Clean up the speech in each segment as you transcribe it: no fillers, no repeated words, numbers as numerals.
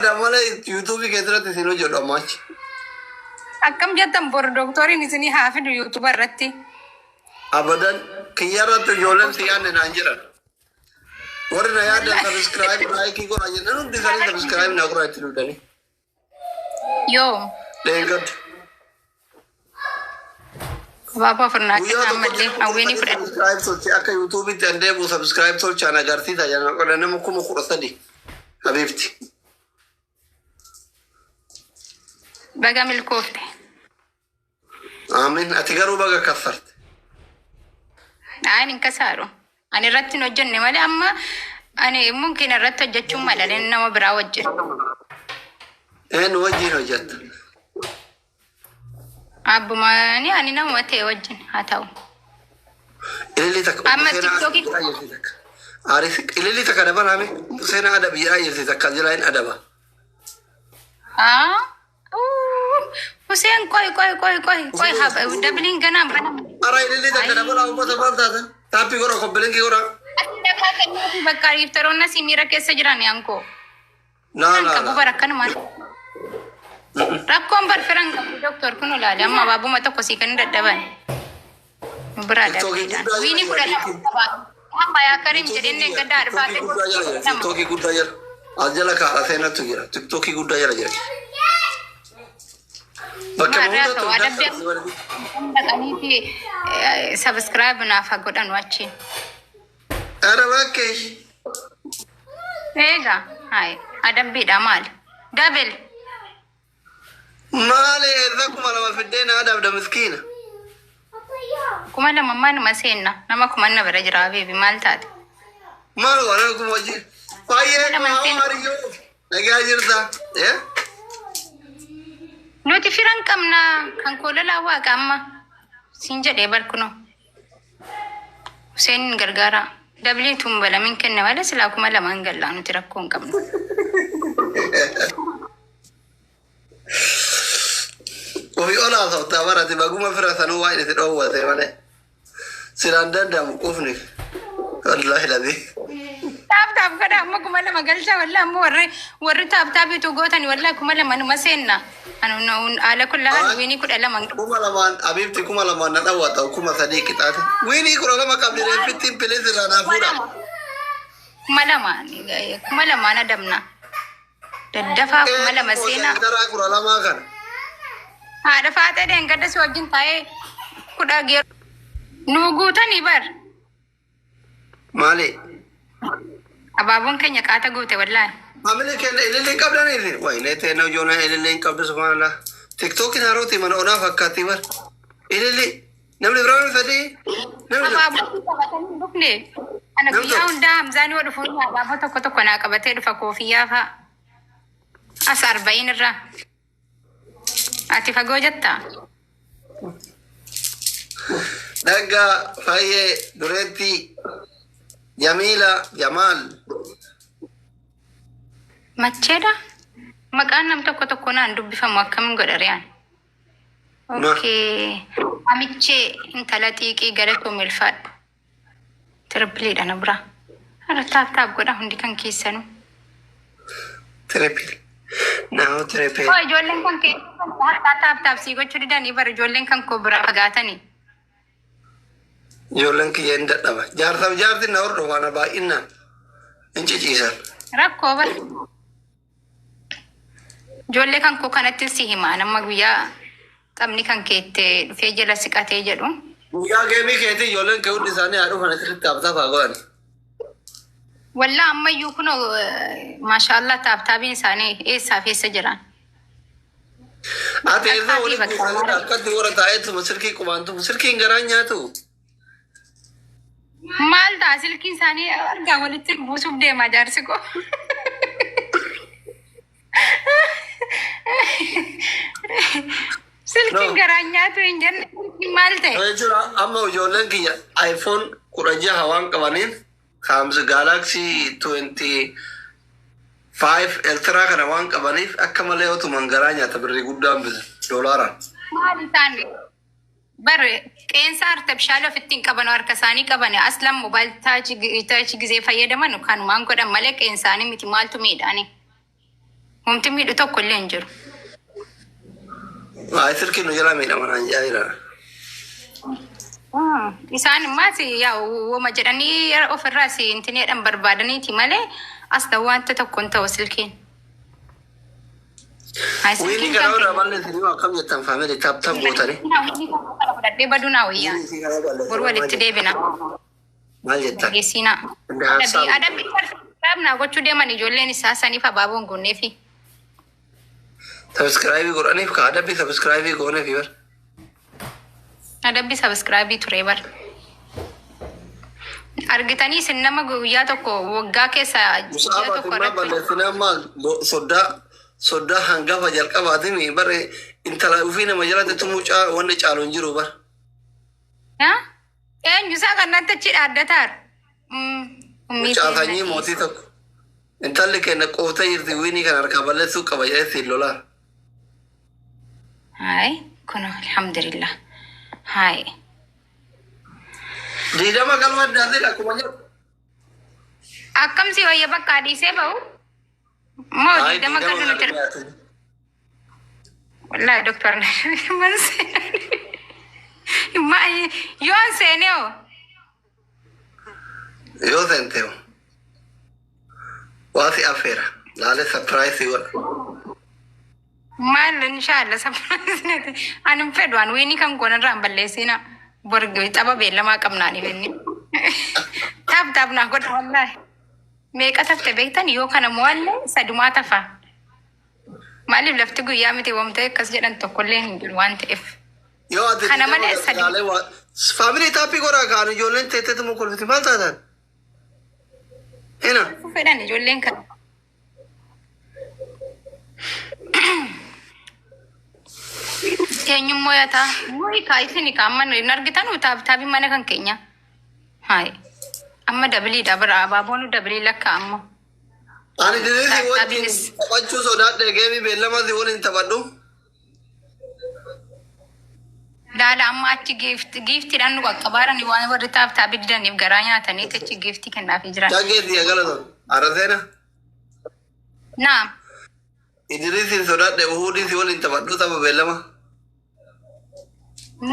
Damala YouTube keessatti isin hojjedhamu achi. Akkam jettan bor doktoriin isinii haa fidu YouTube irratti. Abadan kiyyarratti ijoolleen si yaadne naan jiran. Warri na yaadan subscribe like godhaa jennan hundi isaanii subscribe na godhaa itti dhufdanii. Yoo. Deeggardu. Baaba Fernaatiin ammallee hawweenii fudhate. Subscribe tolchee akka YouTube'itti andeemu subscribe tolchaan agarsiisa jenna qola nama 13,000 Habibti. Baga milkoofte. Aamin ati garuu baga kaffarte. Ani hin kasaaru. Ani irratti hin hojjenne malee amma ani mumkin irratti hojjechuun mala nama biraa wajjin. Een wajjin hojjetta. Abbumani ani nama ta'e wajjin haa ta'u. Ilili takka. Amma TikTokii. Arif ilili takka dabalame seenaa adabii ayyirti takka jirain adaba. Hussein koi haba dabilin ganam banam. Ara ilili takka dabala ummata baltaatan. Tapi gora komplain ki gora. Ati ka kenni bakka iftaronna simira keessa jiran yanko. Na. Kabu barakan mal. Rakkoon barfiran qabu doktor kun olaale amma baabuma tokko sii kan daddaban. Brada. Wini fudhata. Amma yaa karim jedhenne gadda arfaate. TikTokii guddaa jira. Ajjala kaadha seenatu jira. TikTokii guddaa jira jira. Bakka dhaqaniiti subscribe naaf godhan wachiin. Ara bakkee. Eega hai adabbiidha maal? Dabel. Maali eessa kuma lama fiddee na adabda miskiina. Kuma lama manuma seenna nama kumanna bira jira beebi maal taate? Maal wala kuma wajjin. Baay'ee maariyyoo. Nagaa jirta. Nuti firan qabna kan koololaa waaqa amma siin jedhee barkuno. Hussein gargaara. Dabli tumbala min kenne malee silaa kuma lamaan gallaa nuti rakkoo hin qabnu. Ofi olaa softaa barate baguma fira sanuu waan itti dhoowwate malee. Silaan danda'amu qufni. Wallaahi ladhi. Taap godha amma kuma lama galcha wallaahi ammoo warri taap bitu gootani wallaahi kuma lama numa seenna. Anu ala kulla hal wini kuda lama. Kuma lamaan abibti kuma lamaan na dhawwata kuma sadii qixaate. Wini kudha lama qabdi reefittiin pilisi ranaa fuudha. Kuma lama na damna. Daddafaa kuma lama seenaa. Daraa kudha lamaa kana. Haadha faatee deengadda si wajjin taa'ee kudha geer. Nu guutanii bar. Maali? Abaaboon keenya qaata guute wallaahi. Amile kenne ilillee qabdanii wayne teena joona ilillee qabdu subhanallah. TikTokin harooti mana onaa fakkaatti bar. Ilillee namni biraan fedhii. Abaaboo qabatanii dhufne. Ana guyyaa hundaa Hamzaanii waa dhufuun abaaboo tokko naa qabatee dhufa koofiyyaa fa'a. As 40 irraa. Ati fagoo jettaa? Dhagga Fayyee Dureetti Jamiila Jamaal. Macheedha? Maqaan nam tokko naan dubbifamu akkamiin godhariyaan? Okay. Amichee intala xiiqii galatoo milfaadhu. Tirippiliidha na bira. Hara taap godha hundi kan keessanu. Tirippili. Naamu tirippili. Oh, ijoolleen kan keessan taap sii gochuu didanii bara ijoolleen kan koo bira fagaatanii. Ijoolleen kiyya hin dadhaba. Jaarsaaf jaarti na hordofana baay'inaan hin ciciisan. Rakkoo bara. Ijoollee kan koo kanatti si himaa nama guyyaa qabni kan keettee dhufee jala siqatee jedhu. Guyyaa geemii keetii ijoolleen kee hundi isaanii haa dhufan asirratti taaphataa fa'aa godhan. Wallaa ammayyuu kun maashaallah taaphaabiin isaanii eessaaf eessa jiran. Ati eessa waliin kuusaa akkatti warra taa'eetu silkii qubaantu silkiin garaan nyaatu. Maal ta'a silkiin isaanii argaa walitti buusuuf deemaa jaarsi koo. Silkiin garaan nyaatu hin jenne maal ta'e? Amma ijoolleen kiyya iPhone 16 waan qabaniin Samsung Galaxy 25 Ultra kana waan qabaniif akka malee otuman garaa nyaata birrii guddaan bitan doolaaraan. Maal isaanii? Bare qeensa artifishaala ofittiin qaban harka isaanii qaban aslan mobaayil taachi gisee fayyadaman kanumaan godhan malee qeensaanii miti maaltu miidhaani. Humti miidhu tokko illee hin jiru. Ay sirki nu jala miidha manaan jaayira. Isaan immaas yaa wama jedhanii ofirraa si intineedhaan barbaadaniiti malee asda wanta tokko hin ta'u silkiin. Wini kana warra balleessanii waa akkam jettan faamilii taaptaap gootanii. Fudhadhee baduu naa wayyaa. Bor walitti deebina. Maal jettan? Geessinaa. Adabbii dhaabnaa gochuu deeman ijoolleen isaa saniif abaaboon gonneefi. Sabskraayibii godhaniif ka adabbii sabskraayibii gooneefi bar. Adabbii sabskraayibii ture bar. Argitanii isin nama guyyaa tokko waggaa keessa ji'a tokko irratti. Balleessinaa maal soddaa hangafa jalqabaatiin bare intala ufii nama jalatti tumuu wanni caalu hin jiru bar. Eenyusaa kannatti achi dhaaddataar. Caasanyii mootii tokko. Intalli kenna qoofta jirti wiinii kan harkaa balleessuu qaba jedhee siin lolaa. Hai, kun alhamdulillah. Hai. Diidama galma addaatee akkuma jiru. Akkamsi wayya bakka adiisee ba'u? Moo diidama galu nuti. Wallahi doktor Manse. Yoon seeneoo. Yoo seenteo. Waasi affeera. Laale surprise godha. Maal inshallah surprise. Ani fedhu an wiini kan goonarraan balleessina. Borgo xaba beellamaa qabnaani benni. Taap naa godha wallahi. Meeqa tafte beektan yoo kana mo'allee sadumaa tafa. Maaliif lafti guyyaa miti wamtee akkas jedhan tokkollee hin jiru waan ta'eef. Yoo ati kana malee sadi. Faamilii taappii godhaa kaan ijoolleen teetteetu mu kolfiti maal taatan? Ina. Fedhan ijoolleen kan. Eenyummoo yaata. Mooyi kaayisini kaamman hin argitan taabii mana kan keenya. Hai. Amma dabiliidha bira abaaboonu dabilii lakka ammoo. Ani diriirsi wajjin taphachuu sodaadhe geemii beellamas waliin taphadhu. Laala amma achi giiftiidhaan nu qaqqabaaran waan warri taabii didaniif garaa nyaatanii achi giiftii kennaafii jiran. Dhageetti eegalatu. Araseena. Naam. Idiriisiin sodaadhe uhuudhiisi waliin taphadhu tapha beellama.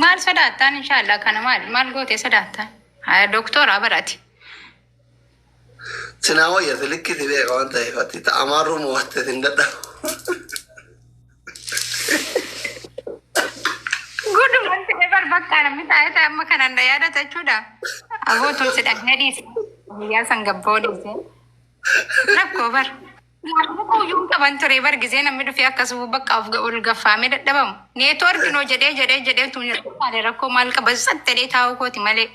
Maal sodaattaan inshaallah kana maal gootee sodaattaan? Haa doktora barati. Sinaa wayya silikkisi beeka waan ta'eef ati ta'amaarruu mo'atte sin dadhabu. Gudumaan ta'ee barbakkaa namni taa'ee amma kanan na yaadata jechuudha. Abootuun si dhaqnee dhiise. Guyyaa san gabboo dhiise. Rakkoo bar. Laalluu yuun qaban ture bar gisee namni dhufee akkasuma bakka ol gaffaamee dadhabamu. Neetwoorkiin hoo jedhee tuun rakkoo maal qaba sattadee taa'uu kooti malee.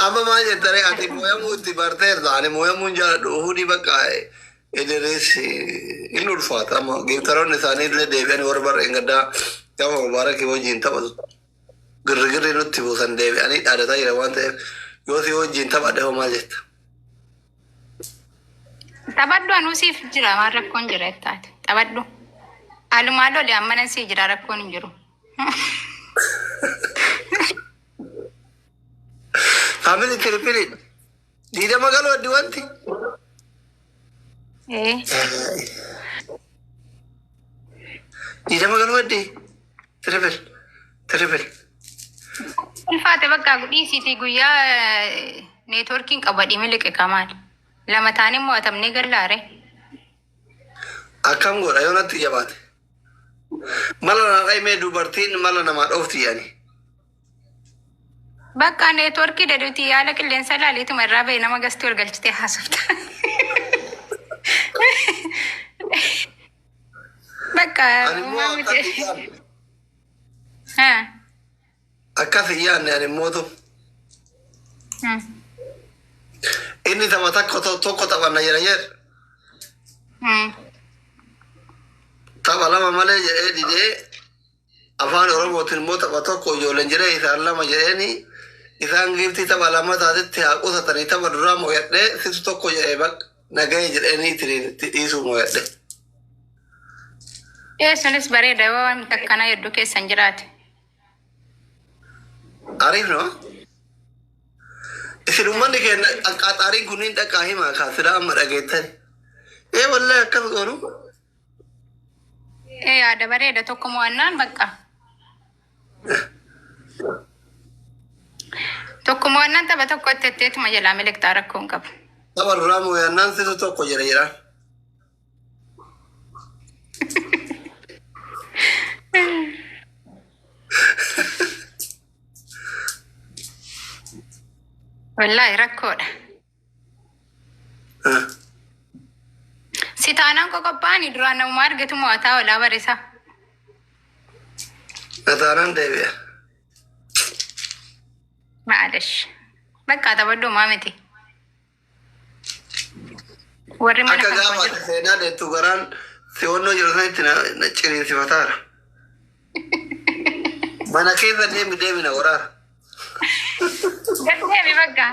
Amma maal jettare ati mooyamuu itti barteerta ani mooyamuun jaaladhu uhudii bakka Idris in ulfaata amma geeftaroonni isaanii illee deebi'anii warra barreen gaddaa gama mubaarakii wajjin taphatu girrigirri nutti buusan deebi'anii dhaadataa jira waan ta'eef yoo si wajjin taphadhe hoo maal jetta? Taphadhu anuusiif jira waan rakkoon jira jettaate taphadhu. Alumaa lolee ammanan sii jira rakkoon hin jiru. Family Filipini. Diidama galuu addi wanti. Diidama galuu addi. Triple. Ulfaate bakka dhiisiitii guyyaa neetwoorkiin qabadhii miliqe kamaal. Lama taanii mo'atamnee gallaare. Akkam godha yoo natti jabaate. Mala naa qaymee dubartiin mala namaa dhoofti yaani. Bakka neetwoorkii daduuti yaala qilleensa laaliituma irraa bahee nama gastii ol galchitee haasofta. Bakka akkas yaanne ani mootu. Inni tapha tokko taphanna jedha. Tapha lama malee jedhee didee afaan Oromootiin immoo tapha tokko ijoolleen jedhee isaan lama jedheeni isaan giiftii tapha lama taatetti haa qusatanii tapha duraa mo'adhee situ tokko jedhee bakka nagahee jedheeni itti dhiisuu mo'adhee. Sunis bareeda yoo wanta akkana hedduu keessan jiraate. Ariif no? Isinummanni keenya qaxaariin kunniin dhaqaa himaa kaasira amma dhageettan. Wallahi akkas goonu. Yaada bareeda tokko mo'annaan bakka. Tokko mo'annaan tapha tokko itteetuma jalaa miliktaa rakkoon qabu. Tapha duraa mo'annaan situ tokko jira jiraan. Wallahi rakkoodha. Si taanaan qoqophaa'anii duraan namuma argatu mo'ataa olaa barisa. Taanaan deebi'a. Maalish. Bakka taphadhu maamiti. Warri mana akka gaafa seenaa deettu garaan si'oonnoo jiru sanitti na ciniinsifataara. Mana keessa deemi na waraara. Gadi deemi bakka.